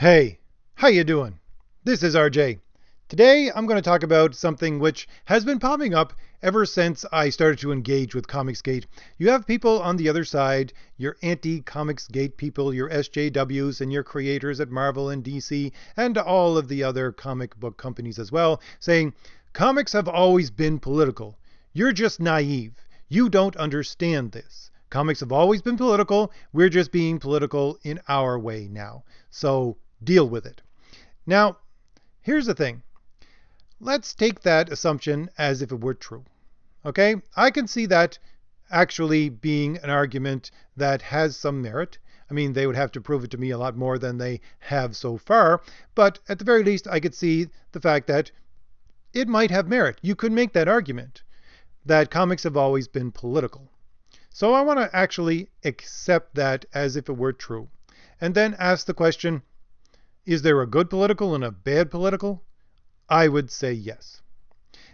Hey, how you doing? This is RJ. Today I'm going to talk about something which has been popping up ever since I started to engage with Comicsgate. You have people on the other side, your anti-Comicsgate people, your SJWs and your creators at Marvel and DC and all of the other comic book companies as well, saying comics have always been political. You're just naive. You don't understand this. Comics have always been political. We're just being political in our way now. So deal with it. Now, here's the thing. Let's take that assumption as if it were true. Okay? I can see that actually being an argument that has some merit. I mean, they would have to prove it to me a lot more than they have so far. But at the very least, I could see the fact that it might have merit. You could make that argument that comics have always been political. So I want to actually accept that as if it were true. And then ask the question, is there a good political and a bad political? I would say yes.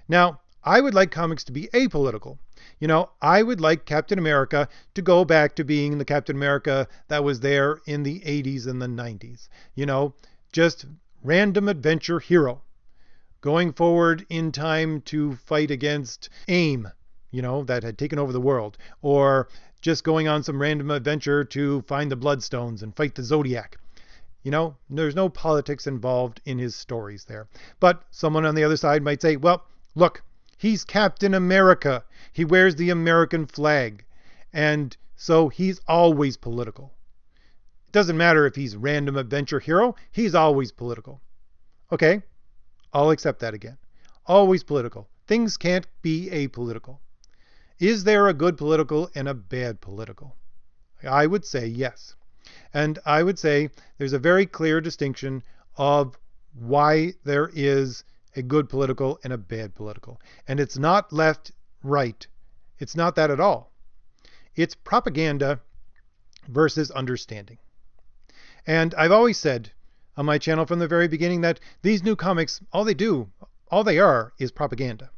Now, I would like comics to be apolitical. You know, I would like Captain America to go back to being the Captain America that was there in the 80s and the 90s. You know, just random adventure hero. Going forward in time to fight against AIM, you know, that had taken over the world. Or just going on some random adventure to find the Bloodstones and fight the Zodiac. You know, there's no politics involved in his stories there. But someone on the other side might say, well, look, he's Captain America. He wears the American flag. And so he's always political. It doesn't matter if he's random adventure hero. He's always political. Okay, I'll accept that again. Always political. Things can't be apolitical. Is there a good political and a bad political? I would say yes. And I would say there's a very clear distinction of why there is a good political and a bad political. And it's not left, right. It's not that at all. It's propaganda versus understanding. And I've always said on my channel from the very beginning that these new comics, all they are is propaganda.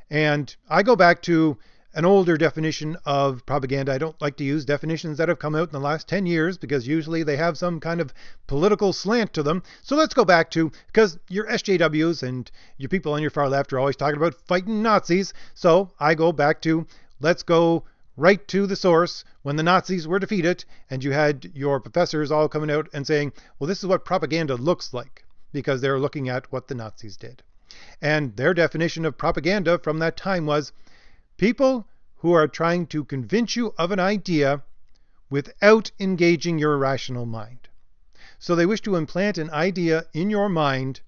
And I go back to an older definition of propaganda. I don't like to use definitions that have come out in the last 10 years because usually they have some kind of political slant to them. So let's go back to, because your SJWs and your people on your far left are always talking about fighting Nazis. So I go back to, let's go right to the source when the Nazis were defeated and you had your professors all coming out and saying, well, this is what propaganda looks like, because they're looking at what the Nazis did. And their definition of propaganda from that time was people who are trying to convince you of an idea without engaging your rational mind. So they wish to implant an idea in your mind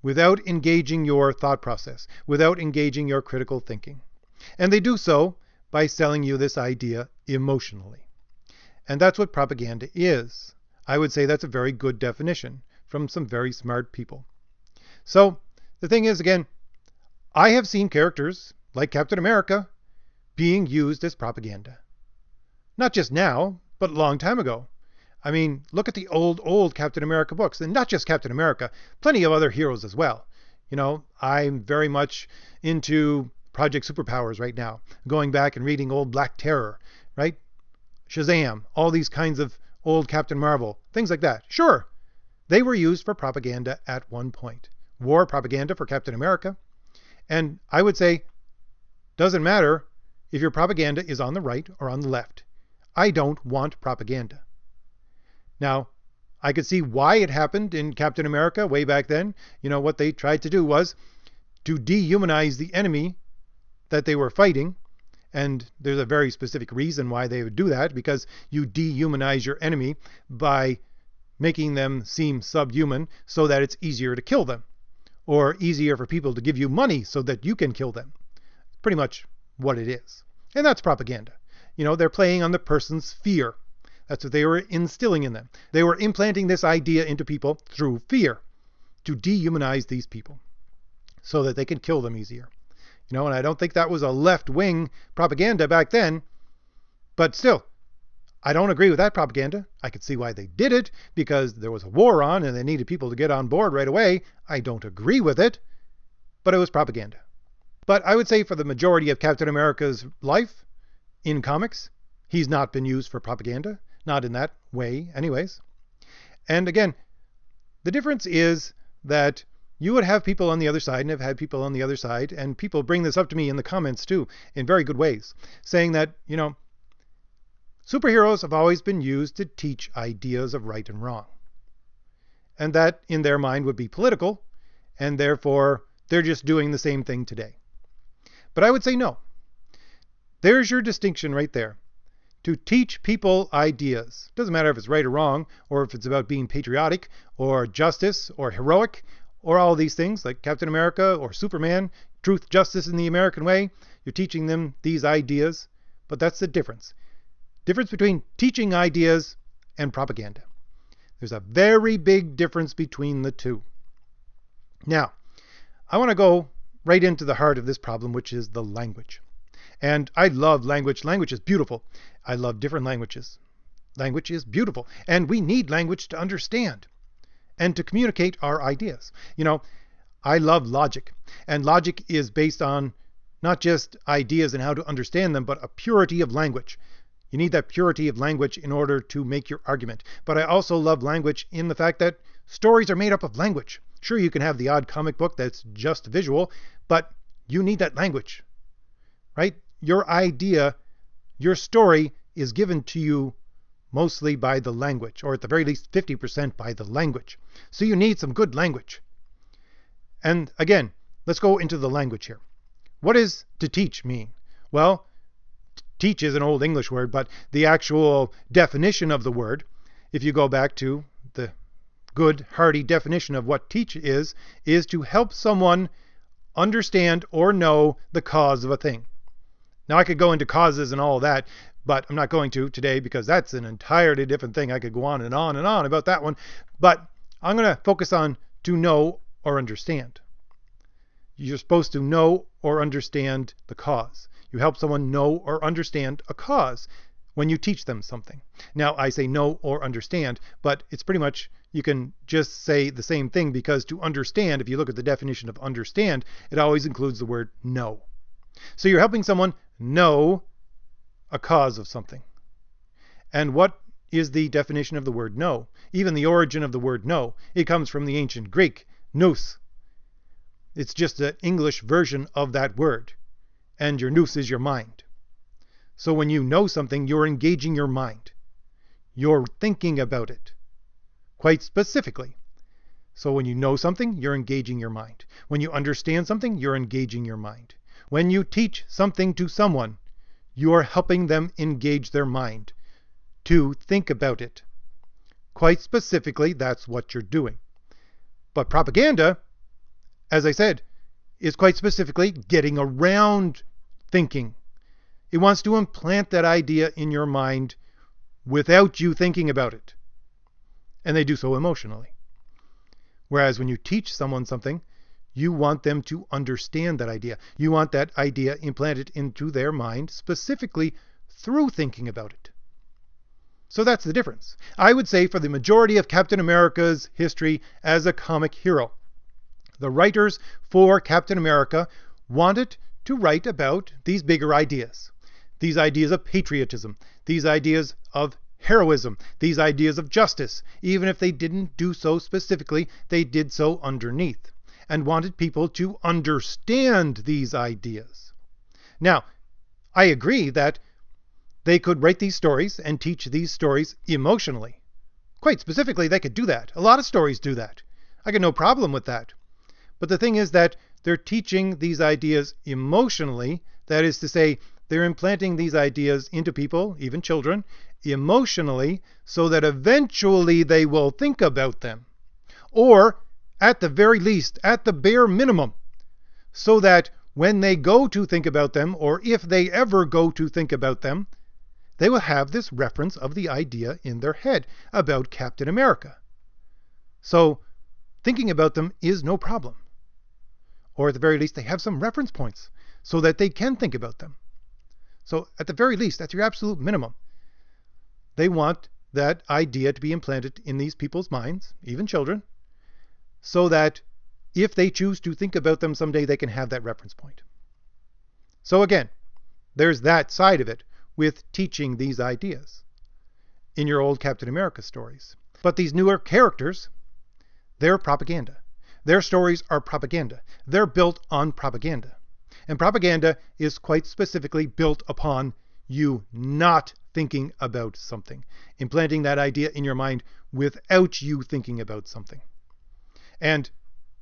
without engaging your thought process, without engaging your critical thinking. And they do so by selling you this idea emotionally. And that's what propaganda is. I would say that's a very good definition from some very smart people. So the thing is, again, I have seen characters like Captain America being used as propaganda. Not just now, but a long time ago. I mean, look at the old Captain America books, and not just Captain America, plenty of other heroes as well. You know, I'm very much into Project Superpowers right now, going back and reading old Black Terror, right? Shazam, all these kinds of old Captain Marvel, things like that. Sure, they were used for propaganda at one point. War propaganda for Captain America. And I would say, doesn't matter if your propaganda is on the right or on the left. I don't want propaganda. Now, I could see why it happened in Captain America way back then. You know, what they tried to do was to dehumanize the enemy that they were fighting. And there's a very specific reason why they would do that, because you dehumanize your enemy by making them seem subhuman so that it's easier to kill them, or easier for people to give you money so that you can kill them. Pretty much what it is. And that's propaganda. You know, they're playing on the person's fear. That's what they were instilling in them. They were implanting this idea into people through fear to dehumanize these people so that they can kill them easier. You know, and I don't think that was a left-wing propaganda back then, but still, I don't agree with that propaganda. I could see why they did it, because there was a war on and they needed people to get on board right away. I don't agree with it, but it was propaganda. But I would say for the majority of Captain America's life in comics, he's not been used for propaganda. Not in that way anyways. And again, The difference is that you would have people on the other side, and have had people on the other side, and people bring this up to me in the comments too, in very good ways, saying that, superheroes have always been used to teach ideas of right and wrong. And that, in their mind, would be political, and therefore they're just doing the same thing today. But I would say no. There's your distinction right there. To teach people ideas. Doesn't matter if it's right or wrong, or if it's about being patriotic, or justice, or heroic, or all these things like Captain America or Superman, truth, justice in the American way. You're teaching them these ideas, but that's the difference. Difference between teaching ideas and propaganda. There's a very big difference between the two. Now, I want to go right into the heart of this problem, which is the language. And I love language. Language is beautiful. I love different languages. Language is beautiful. And we need language to understand and to communicate our ideas. I love logic. And logic is based on not just ideas and how to understand them, but a purity of language. You need that purity of language in order to make your argument. But I also love language in the fact that stories are made up of language. Sure, you can have the odd comic book that's just visual, but you need that language, right? Your idea, your story is given to you mostly by the language, or at the very least 50% by the language. So you need some good language. And again, let's go into the language here. What does to teach mean? Well, teach is an old English word, but the actual definition of the word, if you go back to the good, hearty definition of what teach is to help someone understand or know the cause of a thing. Now, I could go into causes and all that, but I'm not going to today because that's an entirely different thing. I could go on and on and on about that one, but I'm going to focus on to know or understand. You're supposed to know or understand the cause. You help someone know or understand a cause when you teach them something. Now, I say know or understand, but it's pretty much, you can just say the same thing, because to understand, if you look at the definition of understand, it always includes the word know. So you're helping someone know a cause of something. And what is the definition of the word know? Even the origin of the word know, it comes from the ancient Greek, nous. It's just an English version of that word. And your nous is your mind. So when you know something, you're engaging your mind. You're thinking about it, quite specifically. So when you know something, you're engaging your mind. When you understand something, you're engaging your mind. When you teach something to someone, you are helping them engage their mind to think about it. Quite specifically, that's what you're doing. But propaganda, as I said, is quite specifically getting around thinking. It wants to implant that idea in your mind without you thinking about it. And they do so emotionally. Whereas when you teach someone something, you want them to understand that idea. You want that idea implanted into their mind specifically through thinking about it. So that's the difference. I would say for the majority of Captain America's history as a comic hero, the writers for Captain America wanted to write about these bigger ideas. These ideas of patriotism, these ideas of heroism, these ideas of justice. Even if they didn't do so specifically, they did so underneath, and wanted people to understand these ideas. Now, I agree that they could write these stories and teach these stories emotionally. Quite specifically, they could do that. A lot of stories do that. I got no problem with that. But the thing is that they're teaching these ideas emotionally. That is to say, they're implanting these ideas into people, even children, emotionally, so that eventually they will think about them. Or, at the very least, at the bare minimum, so that when they go to think about them, or if they ever go to think about them, they will have this reference of the idea in their head about Captain America. So, thinking about them is no problem. Or at the very least, they have some reference points so that they can think about them. So at the very least, that's your absolute minimum. They want that idea to be implanted in these people's minds, even children, so that if they choose to think about them someday, they can have that reference point. So again, there's that side of it with teaching these ideas in your old Captain America stories. But these newer characters, They're propaganda. Their stories are propaganda. They're built on propaganda. And propaganda is quite specifically built upon you not thinking about something, implanting that idea in your mind without you thinking about something. And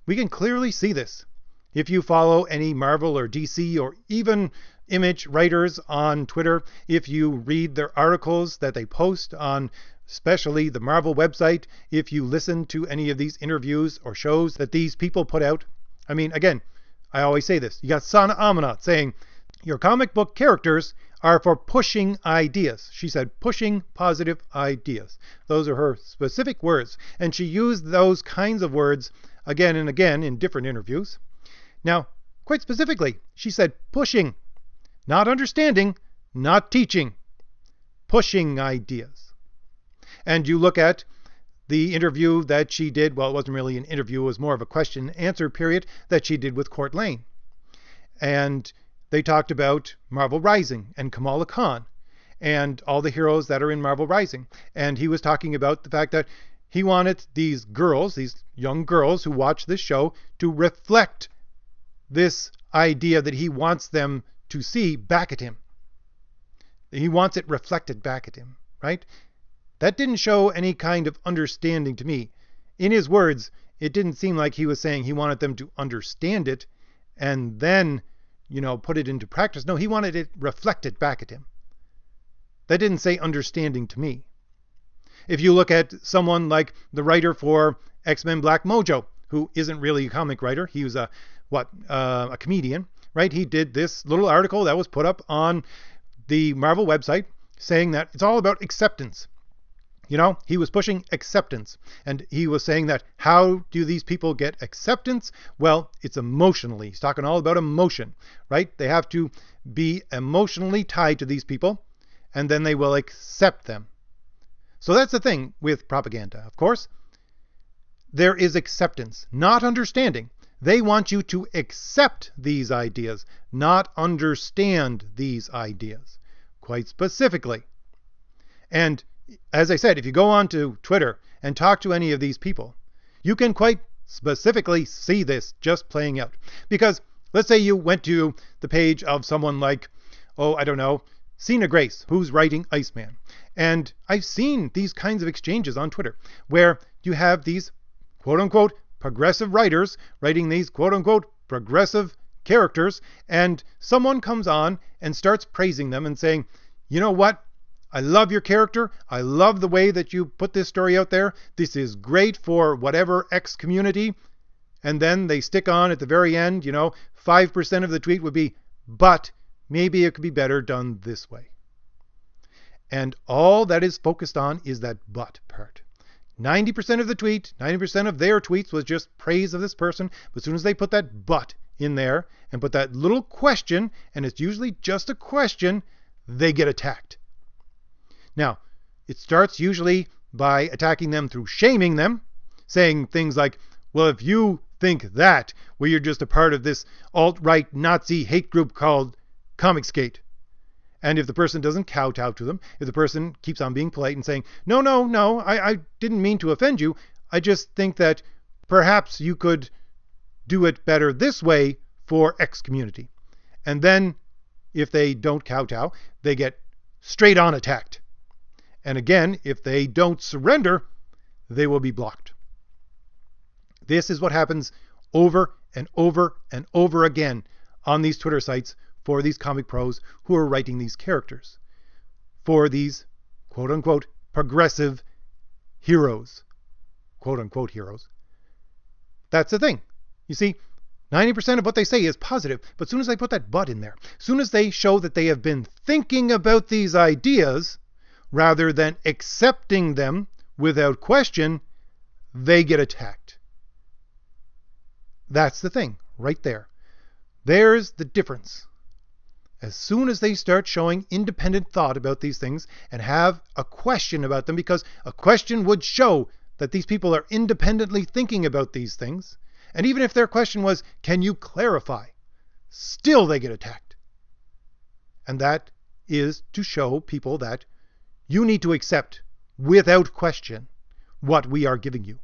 we can clearly see this. If you follow any Marvel or DC or even Image writers on Twitter, if you read their articles that they post on especially the Marvel website, if you listen to any of these interviews or shows that these people put out, I mean, again, I always say this. You got Sana Amanat saying, your comic book characters are for pushing ideas. She said, pushing positive ideas. Those are her specific words. And she used those kinds of words again and again in different interviews. Now, quite specifically, she said pushing, not understanding, not teaching, pushing ideas. And you look at the interview that she did, well, it wasn't really an interview, it was more of a question and answer period that she did with Court Lane. And they talked about Marvel Rising and Kamala Khan and all the heroes that are in Marvel Rising. And he was talking about the fact that he wanted these girls, these young girls who watch this show, to reflect this idea that he wants them to see back at him. He wants it reflected back at him, right? That didn't show any kind of understanding to me. In his words, it didn't seem like he was saying he wanted them to understand it and then, put it into practice. No, he wanted it reflected back at him. That didn't say understanding to me. If you look at someone like the writer for X-Men Black Mojo, who isn't really a comic writer, he was a comedian, right? He did this little article that was put up on the Marvel website saying that it's all about acceptance. He was pushing acceptance. And he was saying that how do these people get acceptance? Well, it's emotionally. He's talking all about emotion, right? They have to be emotionally tied to these people, and then they will accept them. So that's the thing with propaganda. Of course, there is acceptance, not understanding. They want you to accept these ideas, not understand these ideas, quite specifically. And as I said, if you go on to Twitter and talk to any of these people, you can quite specifically see this just playing out. Because let's say you went to the page of someone like, Sina Grace, who's writing Iceman. And I've seen these kinds of exchanges on Twitter where you have these quote-unquote progressive writers writing these quote-unquote progressive characters, and someone comes on and starts praising them and saying, you know what? I love your character. I love the way that you put this story out there. This is great for whatever X community. And then they stick on at the very end, 5% of the tweet would be, but maybe it could be better done this way. And all that is focused on is that but part. 90% of the tweet, 90% of their tweets was just praise of this person. But as soon as they put that but in there and put that little question, and it's usually just a question, they get attacked. Now, it starts usually by attacking them through shaming them, saying things like, well, if you think that, well, you're just a part of this alt-right Nazi hate group called Comicsgate. And if the person doesn't kowtow to them, if the person keeps on being polite and saying, no, I didn't mean to offend you, I just think that perhaps you could do it better this way for X community. And then if they don't kowtow, they get straight on attacked. And again, if they don't surrender, they will be blocked. This is what happens over and over and over again on these Twitter sites for these comic pros who are writing these characters, for these quote-unquote progressive heroes, quote-unquote heroes. That's the thing. You see, 90% of what they say is positive, but as soon as they put that but in there, as soon as they show that they have been thinking about these ideas rather than accepting them without question, they get attacked. That's the thing, right there. There's the difference. As soon as they start showing independent thought about these things and have a question about them, because a question would show that these people are independently thinking about these things, and even if their question was, can you clarify? Still they get attacked. And that is to show people that you need to accept without question what we are giving you.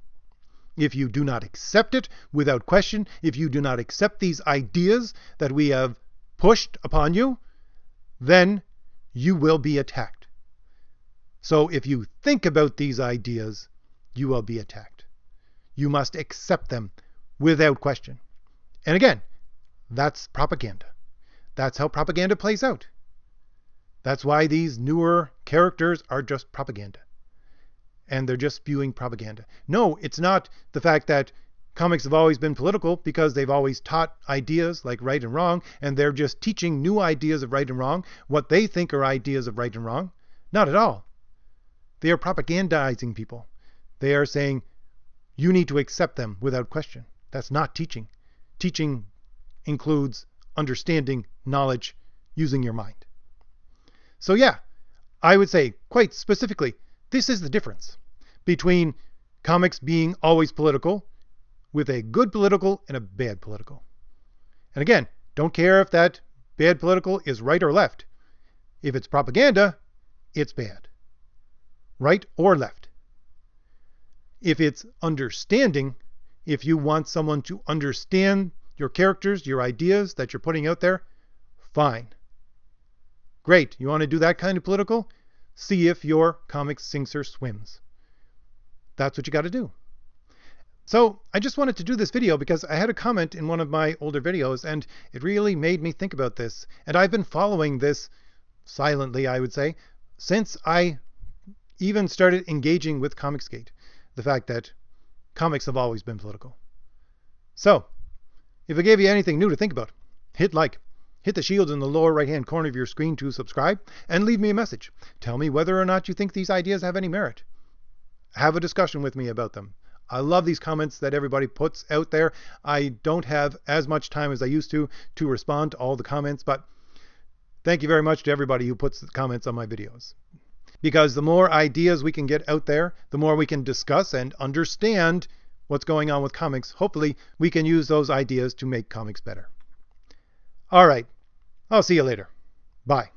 If you do not accept it without question, if you do not accept these ideas that we have pushed upon you, then you will be attacked. So if you think about these ideas, you will be attacked. You must accept them without question. And again, that's propaganda. That's how propaganda plays out. That's why these newer characters are just propaganda. And they're just spewing propaganda. No, it's not the fact that comics have always been political because they've always taught ideas like right and wrong, and they're just teaching new ideas of right and wrong, what they think are ideas of right and wrong. Not at all. They are propagandizing people. They are saying, you need to accept them without question. That's not teaching. Teaching includes understanding, knowledge, using your mind. So yeah, I would say quite specifically, this is the difference between comics being always political with a good political and a bad political. And again, don't care if that bad political is right or left. If it's propaganda, it's bad. Right or left. If it's understanding, if you want someone to understand your characters, your ideas that you're putting out there, fine. Great. You want to do that kind of political? See if your comic sinks or swims. That's what you got to do. So I just wanted to do this video because I had a comment in one of my older videos and it really made me think about this. And I've been following this silently, I would say, since I even started engaging with Comicsgate. The fact that comics have always been political. So, if it gave you anything new to think about, hit like. Hit the shield in the lower right-hand corner of your screen to subscribe, and leave me a message. Tell me whether or not you think these ideas have any merit. Have a discussion with me about them. I love these comments that everybody puts out there. I don't have as much time as I used to respond to all the comments, but thank you very much to everybody who puts comments on my videos. Because the more ideas we can get out there, the more we can discuss and understand what's going on with comics. Hopefully, we can use those ideas to make comics better. All right. I'll see you later. Bye.